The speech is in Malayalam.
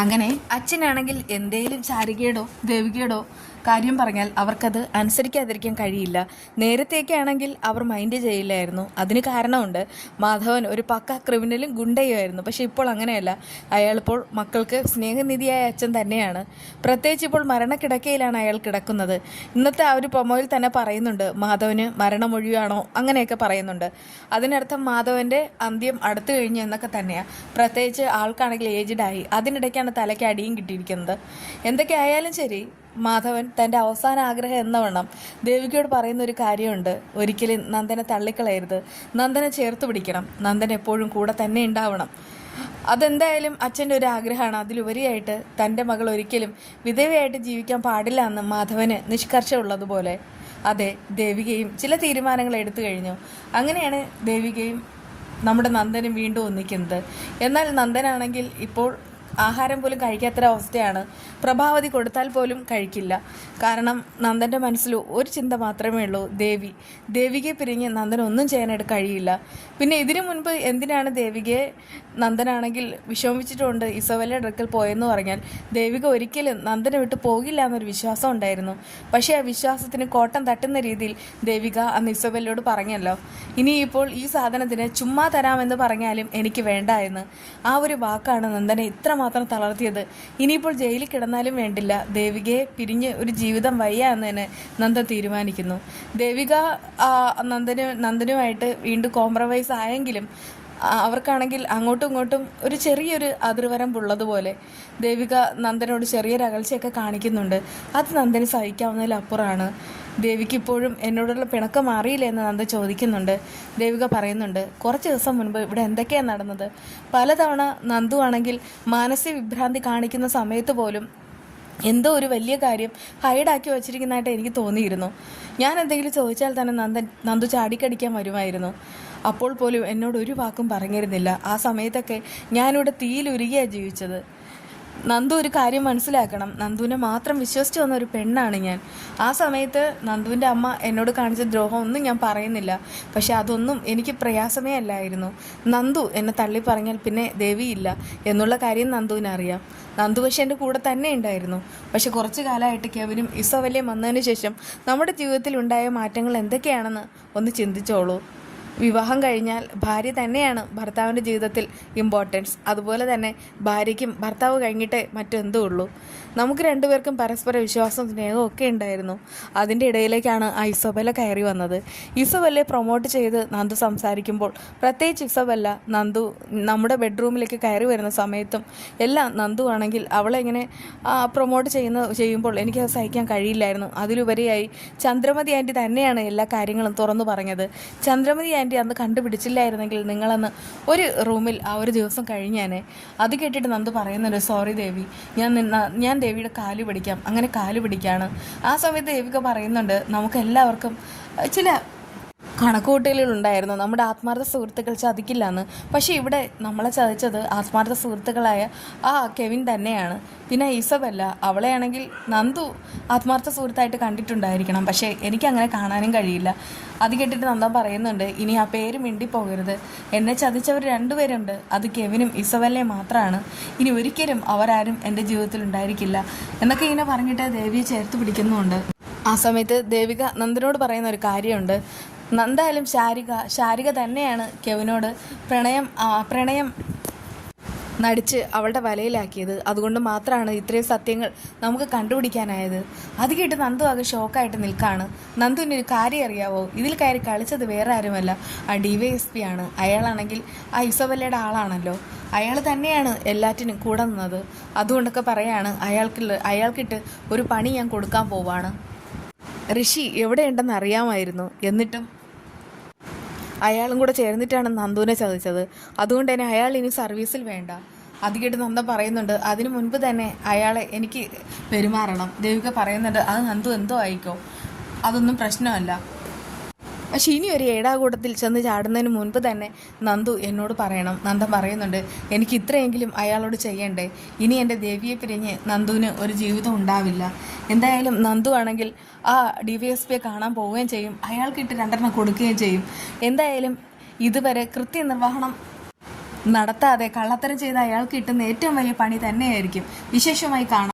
അങ്ങനെ അച്ഛനാണെങ്കിൽ എന്തേലും ചാരികയുടോ ദേവികയുടോ കാര്യം പറഞ്ഞാൽ അവർക്കത് അനുസരിക്കാതിരിക്കാൻ കഴിയില്ല. നേരത്തേക്കാണെങ്കിൽ അവർ മൈൻഡ് ചെയ്യില്ലായിരുന്നു. അതിന് കാരണമുണ്ട്. മാധവൻ ഒരു പക്ക ക്രിമിനലും ഗുണ്ടയുമായിരുന്നു. പക്ഷേ ഇപ്പോൾ അങ്ങനെയല്ല. അയാളിപ്പോൾ മക്കൾക്ക് സ്നേഹനിധിയായ അച്ഛൻ തന്നെയാണ്. പ്രത്യേകിച്ച് ഇപ്പോൾ മരണക്കിടക്കയിലാണ് അയാൾ കിടക്കുന്നത്. ഇന്നത്തെ ആ ഒരു പ്രൊമോയിൽ തന്നെ പറയുന്നുണ്ട്, മാധവന് മരണമൊഴിയാണോ അങ്ങനെയൊക്കെ പറയുന്നുണ്ട്. അതിനർത്ഥം മാധവൻ്റെ അന്ത്യം അടുത്തു കഴിഞ്ഞു എന്നൊക്കെ തന്നെയാണ്. പ്രത്യേകിച്ച് ആൾക്കാണെങ്കിൽ ഏജ്ഡായി. അതിനിടയ്ക്കാണ് തലയ്ക്ക് അടിയും കിട്ടിയിരിക്കുന്നത്. എന്തൊക്കെ ആയാലും ശരി, മാധവൻ തൻ്റെ അവസാന ആഗ്രഹം എന്നവണ്ണം ദേവികയോട് പറയുന്ന ഒരു കാര്യമുണ്ട്. ഒരിക്കലും നന്ദനെ തള്ളിക്കളയരുത്, നന്ദനെ ചേർത്ത് പിടിക്കണം, നന്ദൻ എപ്പോഴും കൂടെ തന്നെ ഉണ്ടാവണം. അതെന്തായാലും അച്ഛൻ്റെ ഒരു ആഗ്രഹമാണ്. അതിലുപരിയായിട്ട് തൻ്റെ മകൾ ഒരിക്കലും വിധവയായിട്ട് ജീവിക്കാൻ പാടില്ല എന്ന് മാധവന് നിഷ്കർഷമുള്ളതുപോലെ അതെ, ദേവികയും ചില തീരുമാനങ്ങൾ എടുത്തു കഴിഞ്ഞു. അങ്ങനെയാണ് ദേവികയും നമ്മുടെ നന്ദനും വീണ്ടും ഒന്നിക്കുന്നത്. എന്നാൽ നന്ദനാണെങ്കിൽ ഇപ്പോൾ ആഹാരം പോലും കഴിക്കാത്തൊരവസ്ഥയാണ്. പ്രഭാവതി കൊടുത്താൽ പോലും കഴിക്കില്ല. കാരണം നന്ദൻ്റെ മനസ്സിൽ ഒരു ചിന്ത മാത്രമേ ഉള്ളൂ, ദേവികയെ പിരിഞ്ഞ് നന്ദൻ ഒന്നും ചെയ്യാനായിട്ട് കഴിയില്ല. പിന്നെ ഇതിനു മുൻപ് എന്തിനാണ് ദേവികയെ നന്ദനാണെങ്കിൽ വിഷമിച്ചിട്ടുണ്ട് ഇസബെല്ല അടുക്കൽ പോയെന്ന് പറഞ്ഞാൽ ദേവിക ഒരിക്കലും നന്ദനെ വിട്ട് പോകില്ല എന്നൊരു വിശ്വാസം ഉണ്ടായിരുന്നു. പക്ഷേ ആ വിശ്വാസത്തിന് കോട്ടം തട്ടുന്ന രീതിയിൽ ദേവിക അന്ന് ഇസബെല്ലയോട് പറഞ്ഞല്ലോ, ഇനിയിപ്പോൾ ഈ സാധനത്തിന് ചുമ്മാ തരാമെന്ന് പറഞ്ഞാലും എനിക്ക് വേണ്ട എന്ന്. ആ ഒരു വാക്കാണ് നന്ദനെ ഇത്രമാത്രം തളർത്തിയത്. ഇനിയിപ്പോൾ ജയിലിൽ കിടന്നാലും വേണ്ടില്ല, ദേവികയെ പിരിഞ്ഞ് ഒരു ജീവിതം വയ്യ എന്ന് തന്നെ നന്ദൻ തീരുമാനിക്കുന്നു. ദേവിക നന്ദനുമായിട്ട് വീണ്ടും കോംപ്രമൈസ് ആയെങ്കിലും അവർക്കാണെങ്കിൽ അങ്ങോട്ടും ഇങ്ങോട്ടും ഒരു ചെറിയൊരു അതിർവരമ്പുള്ളതുപോലെ ദേവിക നന്ദനോട് ചെറിയൊരു അകൽച്ചയൊക്കെ കാണിക്കുന്നുണ്ട്. അത് നന്ദന് സഹിക്കാവുന്നതിലപ്പുറമാണ്. ദേവിക്ക് ഇപ്പോഴും എന്നോടുള്ള പിണക്കം മാറിയില്ല എന്ന് നന്ദൻ ചോദിക്കുന്നുണ്ട്. ദേവിക പറയുന്നുണ്ട്, കുറച്ച് ദിവസം മുൻപ് ഇവിടെ എന്തൊക്കെയാണ് നടന്നത്. പലതവണ നന്ദു ആണെങ്കിൽ മാനസിക വിഭ്രാന്തി കാണിക്കുന്ന സമയത്ത് പോലും എന്തോ ഒരു വലിയ കാര്യം ഹൈഡാക്കി വച്ചിരിക്കുന്നതായിട്ട് എനിക്ക് തോന്നിയിരുന്നു. ഞാൻ എന്തെങ്കിലും ചോദിച്ചാൽ തന്നെ നന്ദു ചാടിക്കടിക്കാൻ വരുമായിരുന്നു. അപ്പോൾ പോലും എന്നോട് ഒരു വാക്കും പറഞ്ഞിരുന്നില്ല. ആ സമയത്തൊക്കെ ഞാനിവിടെ തീയിലുരുകിയാണ് ജീവിച്ചത്. നന്ദു ഒരു കാര്യം മനസ്സിലാക്കണം, നന്ദുവിനെ മാത്രം വിശ്വസിച്ച് വന്ന ഒരു പെണ്ണാണ് ഞാൻ. ആ സമയത്ത് നന്ദുവിൻ്റെ അമ്മ എന്നോട് കാണിച്ച ദ്രോഹം ഒന്നും ഞാൻ പറയുന്നില്ല. പക്ഷെ അതൊന്നും എനിക്ക് പ്രയാസമേ അല്ലായിരുന്നു. നന്ദു എന്നെ തള്ളി പറഞ്ഞാൽ പിന്നെ ദേവിയില്ല എന്നുള്ള കാര്യം നന്ദുവിനറിയാം. നന്ദു പക്ഷെ എൻ്റെ കൂടെ തന്നെ ഉണ്ടായിരുന്നു. പക്ഷെ കുറച്ച് കാലമായിട്ട് കെവിനും ഇസബെല്ലയും വന്നതിന് ശേഷം നമ്മുടെ ജീവിതത്തിൽ ഉണ്ടായ മാറ്റങ്ങൾ എന്തൊക്കെയാണെന്ന് ഒന്ന് ചിന്തിച്ചോളൂ. വിവാഹം കഴിഞ്ഞാൽ ഭാര്യ തന്നെയാണ് ഭർത്താവിൻ്റെ ജീവിതത്തിൽ ഇമ്പോർട്ടൻസ്. അതുപോലെ തന്നെ ഭാര്യയ്ക്കും ഭർത്താവ് കഴിഞ്ഞിട്ടേ മറ്റെന്തോ ഉള്ളൂ. നമുക്ക് രണ്ടുപേർക്കും പരസ്പര വിശ്വാസവും സ്നേഹവും ഒക്കെ ഉണ്ടായിരുന്നു. അതിൻ്റെ ഇടയിലേക്കാണ് ആ ഇസബെല്ല കയറി വന്നത്. ഇസബെല്ലയെ പ്രൊമോട്ട് ചെയ്ത് നന്ദു സംസാരിക്കുമ്പോൾ, പ്രത്യേകിച്ച് ഇസബെല്ല നന്ദു നമ്മുടെ ബെഡ്റൂമിലേക്ക് കയറി വരുന്ന സമയത്തും എല്ലാം നന്ദു ആണെങ്കിൽ അവളെ ഇങ്ങനെ പ്രൊമോട്ട് ചെയ്യുമ്പോൾ എനിക്കത് സഹിക്കാൻ കഴിയില്ലായിരുന്നു. അതിലുപരിയായി ചന്ദ്രമതി ആൻറ്റി തന്നെയാണ് എല്ലാ കാര്യങ്ങളും തുറന്നു പറഞ്ഞത്. ചന്ദ്രമതി ആൻറ്റി അന്ന് കണ്ടുപിടിച്ചില്ലായിരുന്നെങ്കിൽ നിങ്ങളന്ന് ഒരു റൂമിൽ ആ ഒരു ദിവസം കഴിഞ്ഞാനെ. അത് കേട്ടിട്ട് നന്ദു പറയുന്നുണ്ട്, സോറി ദേവി, ഞാൻ ദേവിയുടെ കാല് പിടിക്കാം. അങ്ങനെ കാല് പിടിക്കുകയാണ്. ആ സമയത്ത് ദേവിക പറയുന്നുണ്ട്, നമുക്ക് എല്ലാവർക്കും ചില കണക്കുകൂട്ടലുകളുണ്ടായിരുന്നു. നമ്മുടെ ആത്മാർത്ഥ സുഹൃത്തുക്കൾ ചതിക്കില്ല എന്ന്. പക്ഷേ ഇവിടെ നമ്മളെ ചതിച്ചത് ആത്മാർത്ഥ സുഹൃത്തുക്കളായ കെവിൻ തന്നെയാണ്. പിന്നെ ഇസബെല്ല, അവളെയാണെങ്കിൽ നന്ദു ആത്മാർത്ഥ സുഹൃത്തായിട്ട് കണ്ടിട്ടുണ്ടായിരിക്കണം. പക്ഷേ എനിക്കങ്ങനെ കാണാനും കഴിയില്ല. അത് കേട്ടിട്ട് നന്ദൻ പറയുന്നുണ്ട്, ഇനി ആ പേര് മിണ്ടിപ്പോകരുത്. എന്നെ ചതിച്ചവർ രണ്ടുപേരുണ്ട്. അത് കെവിനും ഇസബെല്ലയും മാത്രമാണ്. ഇനി ഒരിക്കലും അവരാരും എൻ്റെ ജീവിതത്തിൽ ഉണ്ടായിരിക്കില്ല എന്നൊക്കെ ഇങ്ങനെ പറഞ്ഞിട്ട് ദേവിയെ ചേർത്ത് പിടിക്കുന്നുമുണ്ട്. ആ സമയത്ത് ദേവിക നന്ദനോട് പറയുന്ന ഒരു കാര്യമുണ്ട്. എന്തായാലും ശാരിക തന്നെയാണ് കെവിനോട് പ്രണയം നടിച്ച് അവളുടെ വലയിലാക്കിയത്. അതുകൊണ്ട് മാത്രമാണ് ഇത്രയും സത്യങ്ങൾ നമുക്ക് കണ്ടുപിടിക്കാനായത്. അത് കേട്ട് നന്ദു ആകെ ഷോക്കായിട്ട് നിൽക്കുകയാണ്. നന്ദുവിന് ഒരു കാര്യം അറിയാവോ, ഇതിൽ കയറി കളിച്ചത് വേറെ ആരുമല്ല, ആ DYSP ആണ്. അയാളാണെങ്കിൽ ആ ഇസബെല്ലയുടെ ആളാണല്ലോ. അയാൾ തന്നെയാണ് എല്ലാറ്റിനും കൂടെ നിന്നത്. അതുകൊണ്ടൊക്കെ പറയാണ്, അയാൾക്കിട്ട് ഒരു പണി ഞാൻ കൊടുക്കാൻ പോവാണ്. ഋഷി എവിടെയുണ്ടെന്ന് അറിയാമായിരുന്നു. എന്നിട്ടും അയാളും കൂടെ ചേർന്നിട്ടാണ് നന്ദുവിനെ ചതിച്ചത്. അതുകൊണ്ട് തന്നെ അയാൾ ഇനി സർവീസിൽ വേണ്ട. അത് കേട്ട് നന്ദൻ പറയുന്നുണ്ട്, അതിനു മുൻപ് തന്നെ അയാളെ എനിക്ക് പെരുമാറണം. ദേവിക പറയുന്നുണ്ട്, അത് നന്ദു എന്തോ ആയിക്കോ, അതൊന്നും പ്രശ്നമല്ല. പക്ഷെ ഇനി ഒരു ഏടാകൂടത്തിൽ ചെന്ന് ചാടുന്നതിന് മുൻപ് തന്നെ നന്ദു എന്നോട് പറയണം. നന്ദൻ പറയുന്നുണ്ട്, എനിക്ക് ഇത്രയെങ്കിലും അയാളോട് ചെയ്യണ്ടേ. ഇനി എൻ്റെ ദേവിയെ പിരിഞ്ഞ് നന്ദുവിന് ഒരു ജീവിതം ഉണ്ടാവില്ല. എന്തായാലും നന്ദു ആണെങ്കിൽ ആ DYSPയെ കാണാൻ പോവുകയും ചെയ്യും. അയാൾക്കിട്ട് 2 കൊടുക്കുകയും ചെയ്യും. എന്തായാലും ഇതുവരെ കൃത്യനിർവഹണം നടത്താതെ കള്ളത്തരം ചെയ്ത അയാൾക്ക് കിട്ടുന്ന ഏറ്റവും വലിയ പണി തന്നെയായിരിക്കും. വിശേഷമായി കാണാം.